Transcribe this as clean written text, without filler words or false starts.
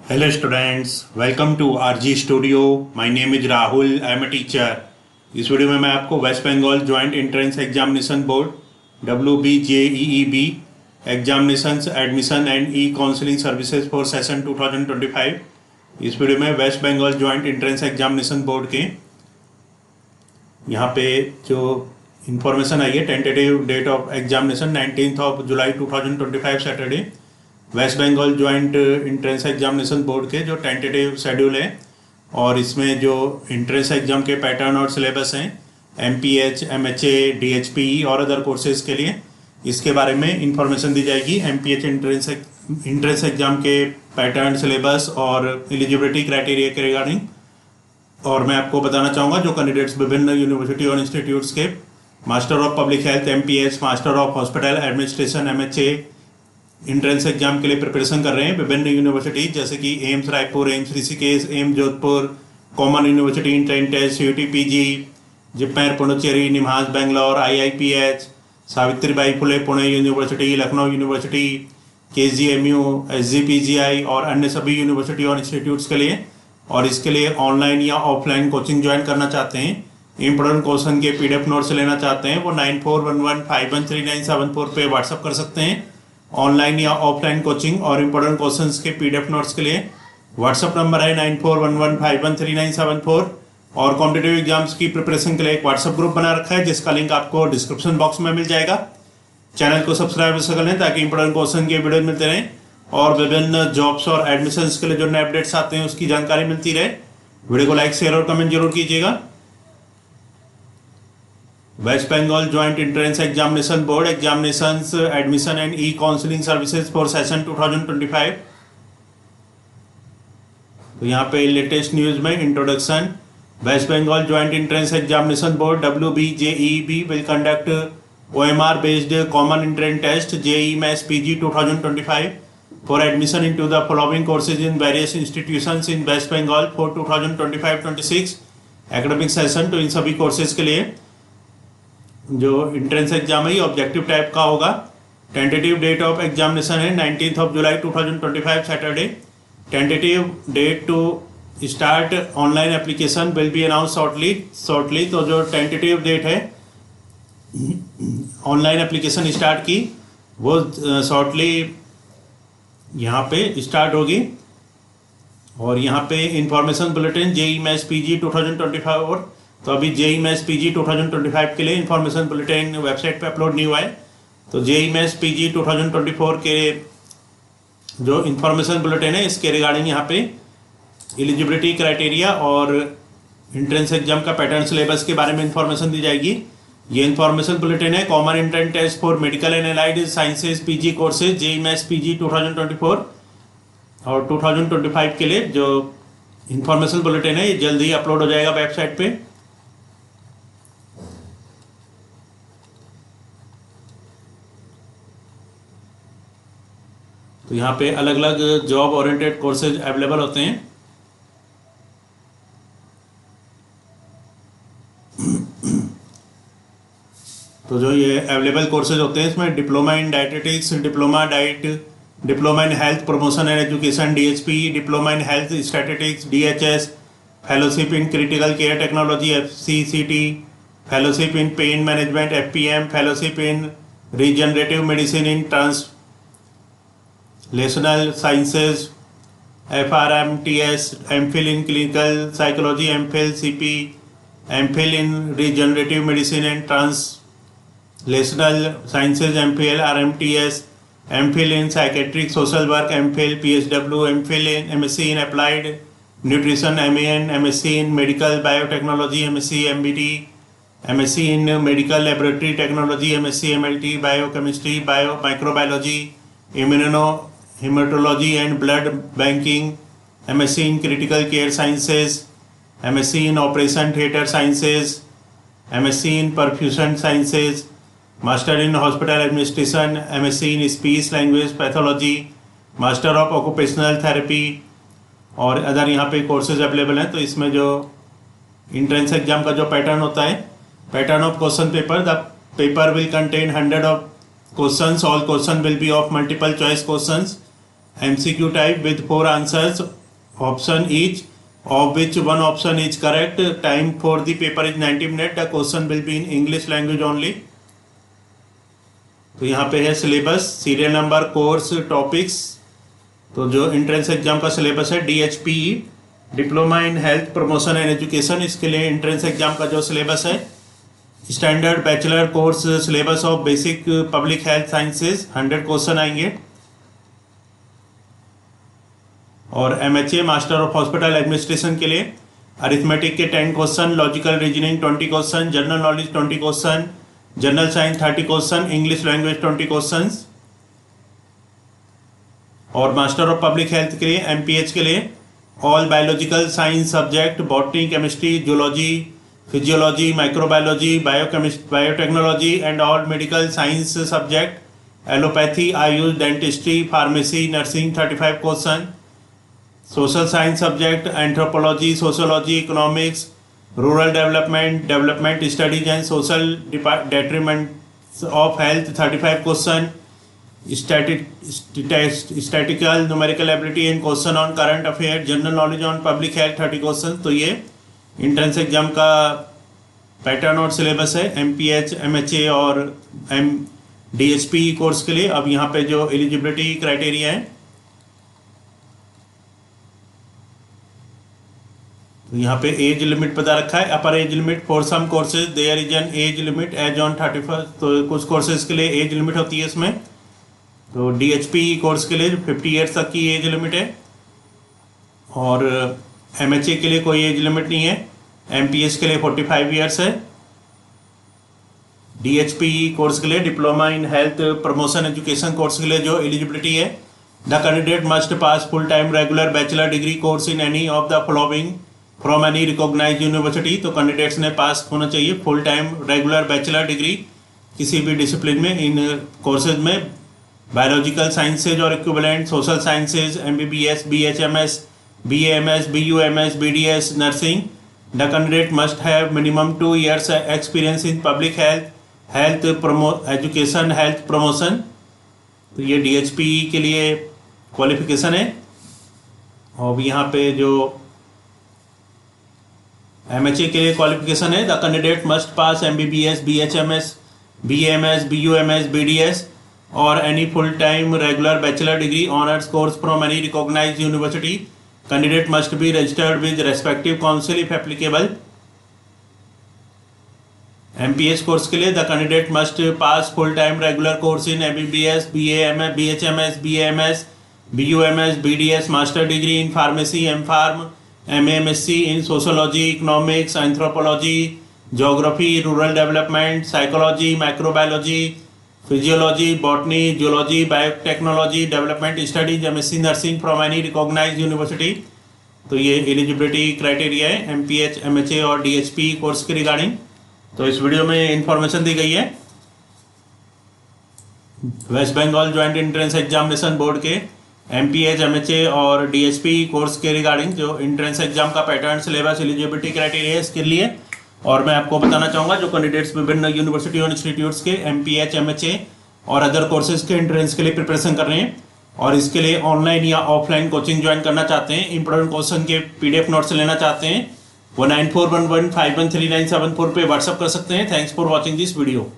Hello students, welcome to RG Studio. My name is Rahul. I am a teacher. इस video में मैं आपको west Bengal joint entrance examination board WBJEEB examinations admission and e counselling services for session 2025 इस video में west Bengal joint entrance examination board के यहाँ पे जो इंफॉर्मेशन आई है tentative date of examination 19th of July 2025 Saturday west Bengal joint entrance examination board के जो टेंटेटिव शेड्यूल है और इसमें जो इंट्रेंस एग्जाम के पैटर्न और सिलेबस हैं MPH, MHA, DHP और अदर कोर्सेज के लिए इसके बारे में इंफॉर्मेशन दी जाएगी। MPH इंट्रेंस एग्जाम के पैटर्न, सिलेबस और एलिजिबिलिटी क्राइटेरिया के रिगार्डिंग। और मैं आपको बताना चाहूँगा जो कैंडिडेट्स विभिन्न यूनिवर्सिटी और इंस्टीट्यूट्स के master of public health MPH, master of hospital administration MHA entrance exam के लिए प्रिपरेशन कर रहे हैं विभिन्न यूनिवर्सिटी जैसे कि AIIMS Raipur, AIIMS Rishikesh, AIIMS Jodhpur, common university entrance test, CUT PG, JIPMER Puducherry, NIMHANS Bangalore, IIPH, Savitribai Phule Pune university, Lucknow university, KGMU, SGPGI और अन्य सभी यूनिवर्सिटी और इंस्टीट्यूट्स के लिए। और इसके लिए ऑनलाइन या ऑफलाइन कोचिंग ज्वाइन करना चाहते हैं, इंपॉर्टेंट क्वेश्चन के PDF नोट्स लेना चाहते हैं, वो 9411513974 पे व्हाट्सअप कर सकते हैं। ऑनलाइन या ऑफलाइन कोचिंग और इम्पोर्टेंट क्वेश्चंस के PDF नोट्स के लिए व्हाट्सअप नंबर है 9411513974। और कॉम्पिटिटिव एग्जाम्स की प्रिपरेशन के लिए एक व्हाट्सअप ग्रुप बना रखा है जिसका लिंक आपको डिस्क्रिप्शन बॉक्स में मिल जाएगा। चैनल को सब्सक्राइब कर लें ताकि इंपॉर्टेंट क्वेश्चन के वीडियो मिलते रहें और विभिन्न जॉब्स और एडमिशन्स के लिए जो नए अपडेट्स आते हैं उसकी जानकारी मिलती रहे। वीडियो को लाइक, शेयर और कमेंट जरूर कीजिएगा। West Bengal joint entrance examination board examinations admission and e counselling services for session 2025। तो यहाँ पे लेटेस्ट न्यूज में introduction. West Bengal joint entrance examination board WBJEEB will conduct OMR based common entrance test JEE Maths PG 2025 for admission into the following courses in various institutions in west Bengal for 2025-26 academic session. तो इन सभी courses के लिए जो entrance exam है ये objective type का होगा। टेंटेटिव डेट ऑफ एग्जामिनेशन है 19th of July 2025 Saturday. Tentative date to start online application will be announce shortly. तो जो टेंटेटिव डेट है ऑनलाइन एप्लीकेशन स्टार्ट की वो शॉर्टली यहाँ पे स्टार्ट होगी। और यहाँ पे information bulletin JEE Maths PG 2025 तो अभी JEE Maths PG 2025 के लिए इंफॉर्मेशन बुलेटिन वेबसाइट पे अपलोड नहीं हुआ है। तो JEE Maths PG 2024 के जो इंफॉर्मेशन बुलेटिन है इसके रिगार्डिंग यहाँ पे एलिजिबिलिटी क्राइटेरिया और इंट्रेंस एग्जाम का पैटर्न, सिलेबस के बारे में इंफॉर्मेशन दी जाएगी। ये इंफॉर्मेशन बुलेटिन है common entrance test for medical and allied sciences PG courses JEE Maths PG 2024 और 2025 के लिए जो इंफॉर्मेशन बुलेटिन है ये जल्द ही अपलोड हो जाएगा वेबसाइट पे। तो यहाँ पे अलग अलग जॉब ओरिएंटेड कोर्सेज अवेलेबल होते हैं। तो जो ये अवेलेबल कोर्सेज होते हैं इसमें diploma in dietetics, diploma in health promotion and education DHP, diploma in health statistics DHS, fellowship in critical care technology FCCT, fellowship in pain management FPM, fellowship in regenerative medicine in translational sciences FRMTS, MPhil in clinical psychology MPhil CP, MPhil in regenerative medicine and translational sciences MPhil RMTS, MPhil in psychiatric social work MPhil PSW, MPhil in MSc in applied nutrition MAN, MSc in medical biotechnology MSc MBT, MSc in medical laboratory technology MSc MLT, biochemistry, microbiology, immunohematology and blood banking, MSc in critical care sciences, MSc in operation theatre sciences, MSc in perfusion sciences, master in hospital administration, MSc in speech language pathology, master of occupational therapy और other यहाँ पे courses available हैं। तो इसमें जो entrance exam का जो pattern होता है, pattern of question paper, the paper will contain 100 of questions. All question will be of multiple choice questions MCQ type with 4 answers, option each, of which one option is correct. Time for the paper is 90 minutes. The question will be in English language only. तो यहाँ पे है syllabus, serial number, course, topics. तो जो entrance exam का syllabus है DHPE, diploma in health promotion and education, इसके लिए एंट्रेंस एग्जाम का जो सिलेबस है, standard bachelor course syllabus of basic public health sciences 100 question आएंगे। और MHA master of hospital administration के लिए अरिथमेटिक के 10 question, logical reasoning 20 question, general knowledge 20 question, general science 30 question, English language 20 question. और master of public health के लिए MPH के लिए all biological science subject, botany, chemistry, zoology, physiology, microbiology, biotechnology and all medical science subject, allopathy, AYUSH, dentistry, pharmacy, nursing 35 question, social science subject, anthropology, sociology, economics, rural development, development studies and social determinants of health 35 question, statistical numerical ability and question on current affair, general knowledge on public health 30 question. तो ये entrance exam का pattern और syllabus है MPH, MHA और DHPE course के लिए। अब यहाँ पे जो एलिजिबिलिटी क्राइटेरिया है, तो यहाँ पे एज लिमिट बता रखा है। Upper age limit for some courses there is an age limit age on 31। तो कुछ कोर्सेज के लिए एज लिमिट होती है इसमें। तो DHPE कोर्स के लिए 50 ईयर्स तक की एज लिमिट है, और MHA के लिए कोई एज लिमिट नहीं है। MPH के लिए 45 ईयर्स है। DHPE कोर्स के लिए diploma in health promotion education course के लिए जो एलिजिबिलिटी है, the candidate must pass full time regular bachelor degree course in any of the following from any recognised university. तो कैंडिडेट्स ने पास होना चाहिए full time regular bachelor degree किसी भी डिसिप्लिन में। इन कोर्सेज में बायोलॉजिकल साइंसेज और equivalent, social sciences, MBBS, BHMS, BAMS, BUMS, BDS, nursing. The candidate must have minimum 2 years experience in public health education, health promotion. तो ये DHPE के लिए क्वालिफिकेशन है। और यहाँ पे जो MHA के लिए क्वालिफिकेशन है, the candidate must pass MBBS, BHMS, BAMS, BUMS, BDS और any full time regular bachelor degree honours course from any recognised university. Candidate must be registered with respective council if applicable. MPH course के लिए the candidate must pass full time regular course in MBBS, BAMS, BHMS, BAMS, BUMS, BDS, master degree in pharmacy, MPharm, MAMSc in sociology, economics, anthropology, geography, rural development, psychology, microbiology, physiology, botany, zoology, biotechnology, development studies, MSc nursing from any recognised university. तो ये eligibility criteria है MPH, MHA और DHPE course के regarding. तो इस video में information दी गई है west Bengal joint entrance examination board के MPH, MHA और DHPE कोर्स के रिगार्डिंग जो एंट्रेंस एग्जाम का पैटर्न, सिलेबस, एलिजिबिलिटी क्राइटेरिया है इसके लिए। और मैं आपको बताना चाहूँगा जो कैंडिडेट्स विभिन्न यूनिवर्सिटी और इंस्टीट्यूट्स के MPH, MHA और अदर कोर्सेज के एंट्रेंस के लिए प्रिपरेशन कर रहे हैं और इसके लिए ऑनलाइन या ऑफलाइन कोचिंग ज्वाइन करना चाहते हैं, इंपॉर्टेंट क्वेश्चन के PDF नोट्स लेना चाहते हैं, वो 9411513974 पे व्हाट्सअप कर सकते हैं। Thanks for watching this video.